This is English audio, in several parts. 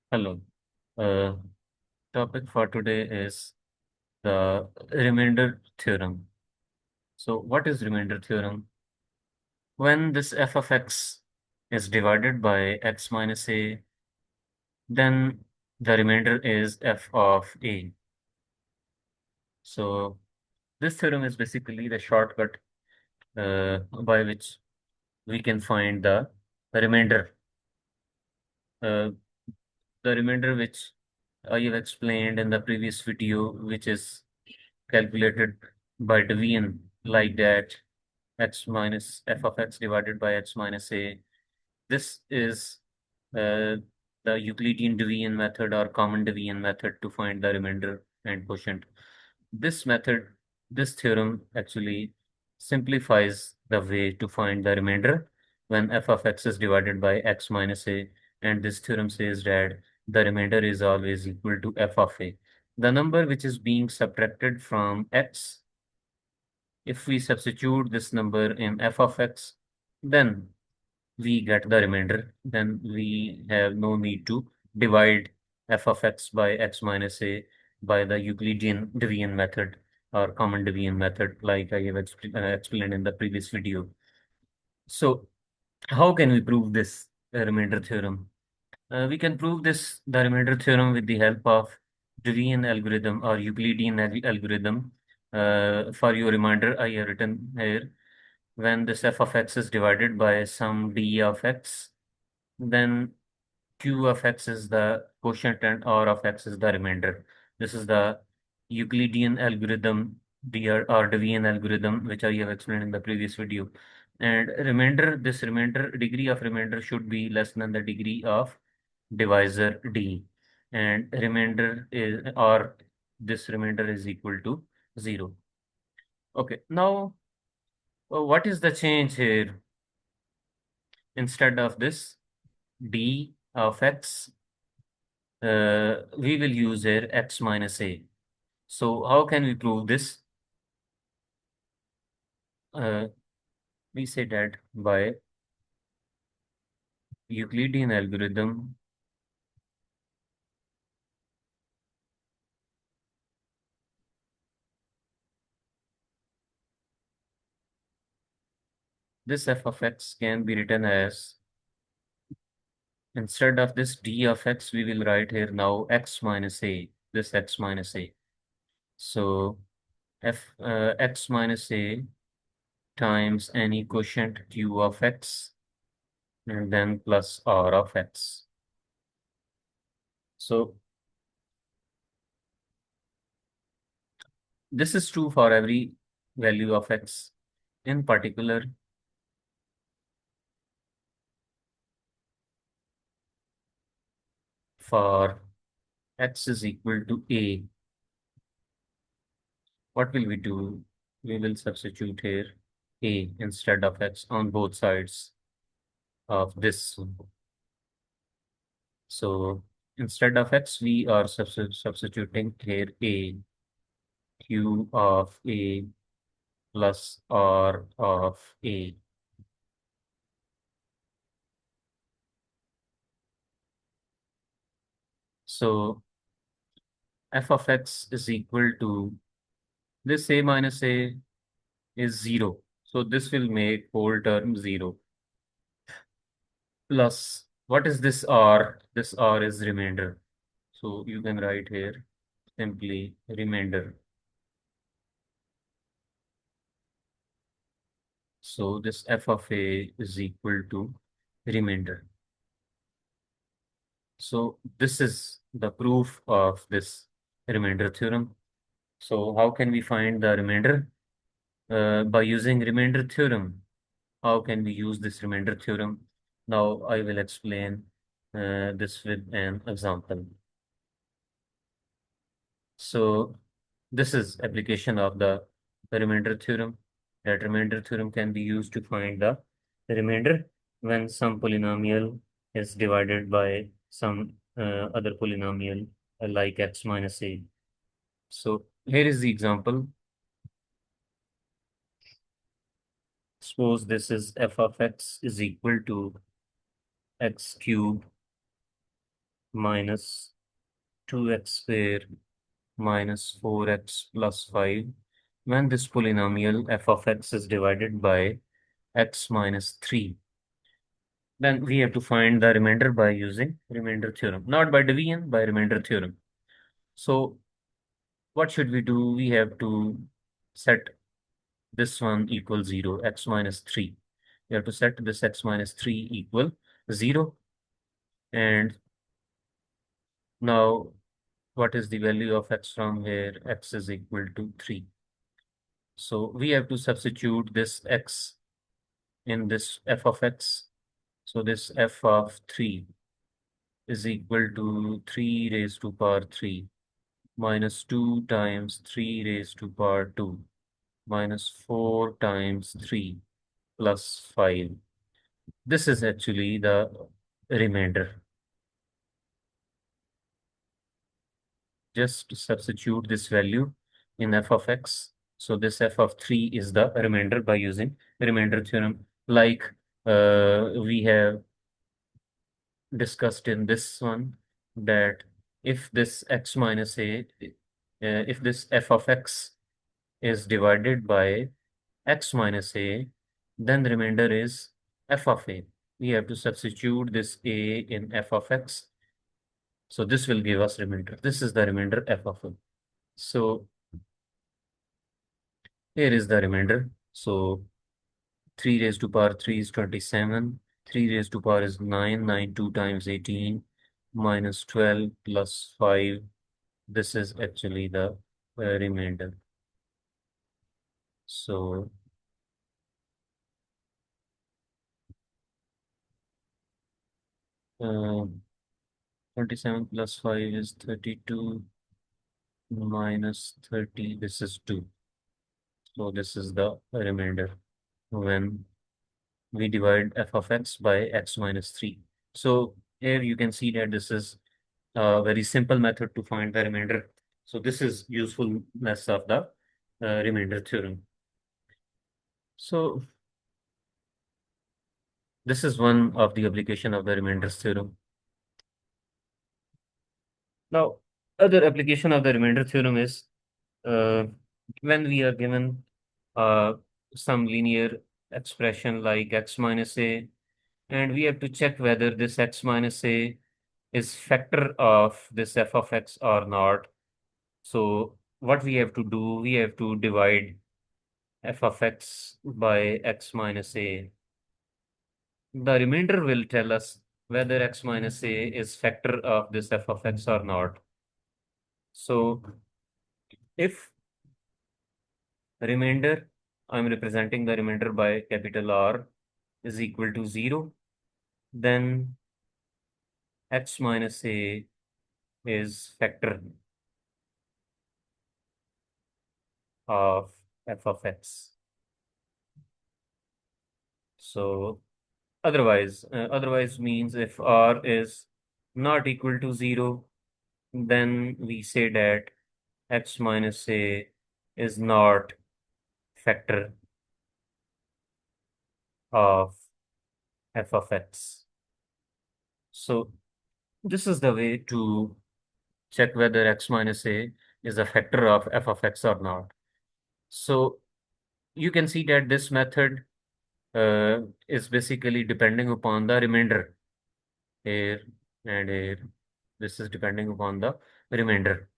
Hello. Uh, Topic for today is the remainder theorem. So, what is remainder theorem? When this f of x is divided by x minus a, then the remainder is f of a. So, this theorem is basically the shortcut by which we can find remainder, uh, the remainder which I have explained in the previous video, which is calculated by division like that x minus f of x divided by x minus a. This is uh, the Euclidean division method or common division method to find the remainder and quotient. This method, this theorem actually simplifies the way to find the remainder when f of x is divided by x minus a, and this theorem says that the remainder is always equal to f of a. The number which is being subtracted from x, if we substitute this number in f of x, then we get the remainder. Then we have no need to divide f of x by x minus a by the Euclidean division method or common division method, like I have explained in the previous video. So, how can we prove this remainder theorem? We can prove the remainder theorem with the help of division algorithm or Euclidean algorithm. For your reminder, I have written here, when this f of x is divided by some d of x, then q of x is the quotient and r of x is the remainder. This is the Euclidean algorithm, or division algorithm, which I have explained in the previous video. And remainder, this remainder, degree of remainder should be less than the degree of divisor d, and remainder is, or this remainder is equal to 0. Okay, now what is the change here? Instead of this d of x, we will use here x minus a. So how can we prove this? Uh, we say that by Euclidean algorithm, this f of x can be written as, instead of this d of x, we will write here now x minus a, this x minus a. So x minus a times any quotient q of x, and then plus r of x. So this is true for every value of x. In particular, for x is equal to a, what will we do? We will substitute here a instead of x on both sides of this. So instead of x, we are substituting here a, q of a plus r of a. So f of x is equal to, this a minus a is 0. So this will make whole term 0. Plus, what is this r? This r is remainder. So you can write here simply remainder. So this f of a is equal to remainder. So this is the proof of this remainder theorem. So how can we find the remainder? By using remainder theorem. How can we use this remainder theorem? Now I will explain this with an example. So this is application of the remainder theorem. That remainder theorem can be used to find the remainder when some polynomial is divided by some other polynomial like x minus a. So here is the example. Suppose this is f of x is equal to x cubed minus 2x square minus 4x plus 5 when this polynomial f of x is divided by x minus 3. Then we have to find the remainder by using remainder theorem, not by division, by remainder theorem. So what should we do? We have to set this one equal 0, x minus 3. We have to set this x minus 3 equal 0. And now what is the value of x from here? X is equal to 3. So we have to substitute this x in this f of x. So this f of 3 is equal to 3 raised to power 3 minus 2 times 3 raised to power 2 minus 4 times 3 plus 5. This is actually the remainder. Just substitute this value in f of x. So this f of 3 is the remainder by using remainder theorem, like we have discussed in this one, that if this x minus a, if this f of x is divided by x minus a, then the remainder is f of a. We have to substitute this a in f of x. So this will give us remainder. This is the remainder f of a. So here is the remainder. So 3 raised to power 3 is 27. 3 raised to power is 9. 9 2 times 18 minus 12 plus 5. This is actually the remainder. So 27 plus 5 is 32 minus 30. This is 2. So this is the remainder when we divide f of x by x minus 3. So here you can see that this is a very simple method to find the remainder. So this is usefulness of the remainder theorem. So this is one of the application of the remainder theorem. Now, other application of the remainder theorem is uh, when we are given uh, some linear expression like x minus a, and we have to check whether this x minus a is factor of this f of x or not. So what we have to do, we have to divide f of x by x minus a. The remainder will tell us whether x minus a is factor of this f of x or not. So if remainder, I'm representing the remainder by capital R, is equal to 0, then x minus a is factor of f of x. So otherwise means if R is not equal to 0, then we say that x minus a is not factor of f of x. So this is the way to check whether x minus a is a factor of f of x or not. So you can see that this method is basically depending upon the remainder here and here. This is depending upon the remainder.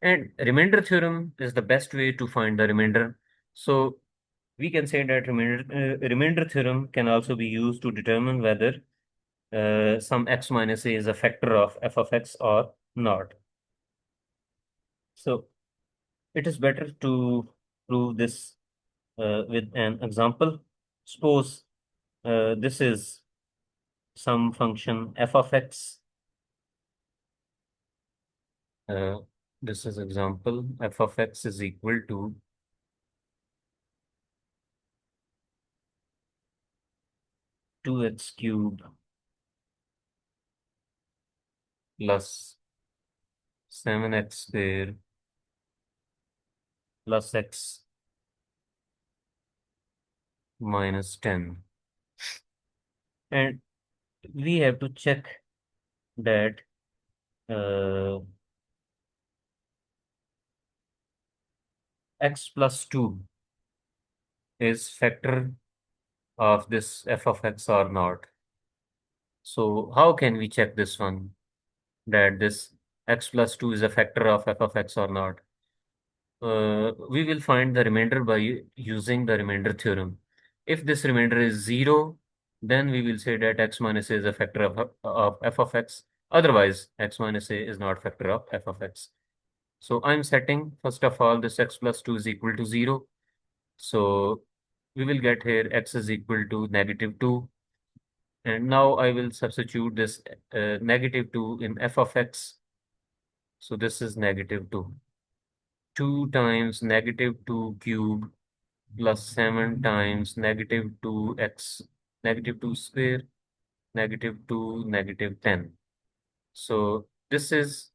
And remainder theorem is the best way to find the remainder. So we can say that remainder theorem can also be used to determine whether some x minus a is a factor of f of x or not. So it is better to prove this with an example. Suppose this is some function f of x. Uh, this is example f of x is equal to 2x cubed plus 7x square plus x minus 10. And we have to check that uh, x plus 2 is factor of this f of x or not. So how can we check this one, that this x plus 2 is a factor of f of x or not? We will find the remainder by using the remainder theorem. If this remainder is 0, then we will say that x minus a is a factor of f of x. Otherwise, x minus a is not factor of f of x. So I'm setting, first of all, this x plus 2 is equal to 0. So we will get here x is equal to -2. And now I will substitute this -2 in f of x. So this is -2. 2 times -2 cube plus 7 times -2x, -2 square, -2, -10. So this is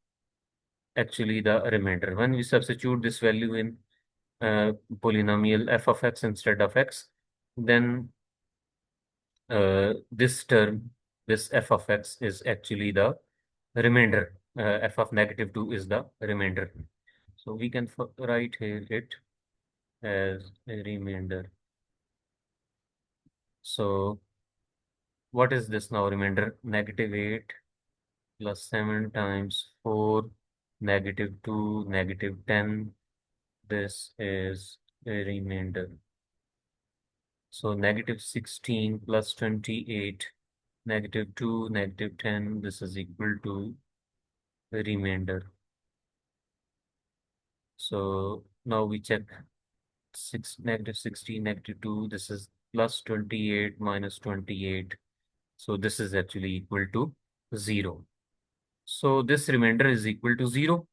actually the remainder. When we substitute this value in polynomial f of x instead of x, then this term, this f of x is actually the remainder. F of -2 is the remainder. So we can write here it as a remainder. So what is this now? Remainder -8 plus 7 times 4, -2, -10. This is a remainder. So -16 plus 28, -2, -10. This is equal to a remainder. So now we check -16, -2. This is plus 28 minus 28. So this is actually equal to 0. So this remainder is equal to 0.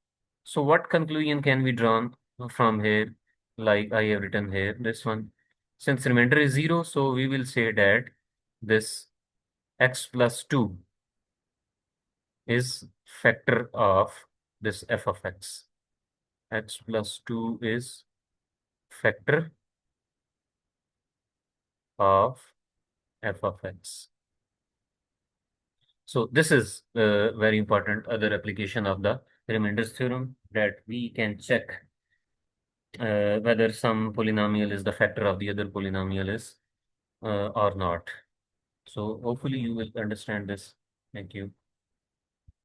So what conclusion can be drawn from here? Like I have written here, this one. Since remainder is 0, so we will say that this x plus 2 is factor of this f of x. X plus 2 is factor of f of x. So this is a very important other application of the remainders theorem, that we can check whether some polynomial is the factor of the other polynomial is or not. So hopefully you will understand this. Thank you.